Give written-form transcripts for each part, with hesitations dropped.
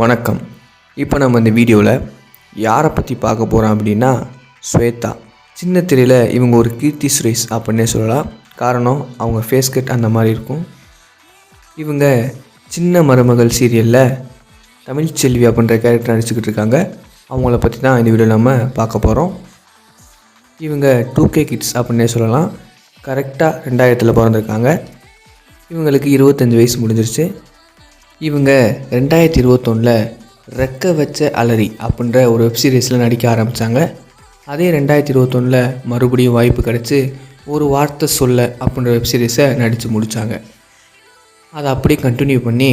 வணக்கம். இப்போ நம்ம இந்த வீடியோவில் யாரை பற்றி பார்க்க போகிறோம் அப்படின்னா ஸ்வேதா. சின்ன திரையில் இவங்க ஒரு கீர்த்தி சுரேஷ் அப்படின்னே சொல்லலாம். காரணம் அவங்க ஃபேஸ் கட் அந்த மாதிரி இருக்கும். இவங்க சின்ன மருமகள் சீரியலில் தமிழ்ச்செல்வி அப்படின்ற கேரக்டர் நடிச்சுக்கிட்டு இருக்காங்க. அவங்கள பற்றி தான் இந்த வீடியோவில் நம்ம பார்க்க போகிறோம். இவங்க 2K கிட்ஸ் அப்படின்னே சொல்லலாம். கரெக்டாக 2000 பிறந்திருக்காங்க. இவங்களுக்கு 25 வயசு முடிஞ்சிருச்சு. இவங்க 2021 ரெக்க வச்ச அலரி அப்படின்ற ஒரு வெப்சீரிஸில் நடிக்க ஆரம்பித்தாங்க. அதே 2021 மறுபடியும் வாய்ப்பு கிடச்சி ஒரு வார்த்தை சொல்ல அப்படின்ற வெப்சீரிஸை நடித்து முடித்தாங்க. அதை அப்படியே கண்டினியூ பண்ணி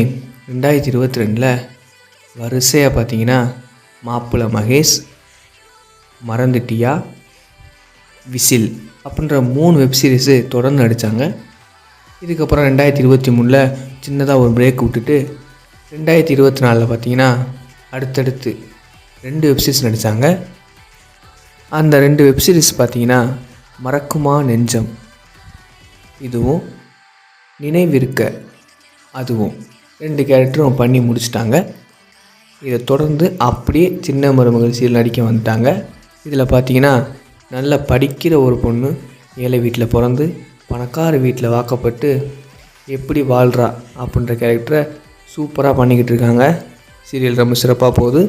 2022 வரிசையாக பார்த்திங்கன்னா மாப்பிள்ளை மகேஷ், மறந்துட்டியா, விசில் அப்படின்ற 3 வெப்சீரிஸு தொடர்ந்து நடித்தாங்க. இதுக்கப்புறம் 2023 சின்னதாக ஒரு பிரேக் விட்டுட்டு 2024 பார்த்திங்கன்னா அடுத்தடுத்து 2 வெப்சீரிஸ் நடித்தாங்க. அந்த 2 வெப்சீரிஸ் பார்த்திங்கன்னா மறக்குமா நெஞ்சம் இதுவும், நினைவிருக்க அதுவும் 2 கேரக்டரும் பண்ணி முடிச்சிட்டாங்க. இதை தொடர்ந்து அப்படியே சின்ன மருமகள் சீரியல் நடிக்க வந்துட்டாங்க. இதில் பார்த்திங்கன்னா நல்லா படிக்கிற ஒரு பொண்ணு ஏழை வீட்டில் பிறந்து பணக்கார வீட்டில் வாக்கப்பட்டு எப்படி வாழ்கிறா அப்படின்ற கேரக்டரை சூப்பராக பண்ணிக்கிட்டு இருக்காங்க. சீரியல் ரொம்ப சிறப்பாக போகுது.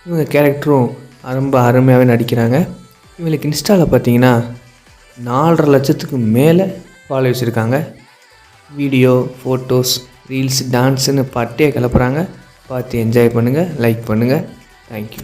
இவங்க கேரக்டரும் ரொம்ப அருமையாகவே நடிக்கிறாங்க. இவங்களுக்கு இன்ஸ்டாவில் பார்த்தீங்கன்னா 4.5 லட்சத்துக்கு மேலே ஃபாலோவர்ஸ் இருக்காங்க. வீடியோ, ஃபோட்டோஸ், ரீல்ஸ், டான்ஸுன்னு பட்டையை கிளப்புறாங்க. பார்த்து என்ஜாய் பண்ணுங்கள், லைக் பண்ணுங்கள். தேங்க்யூ.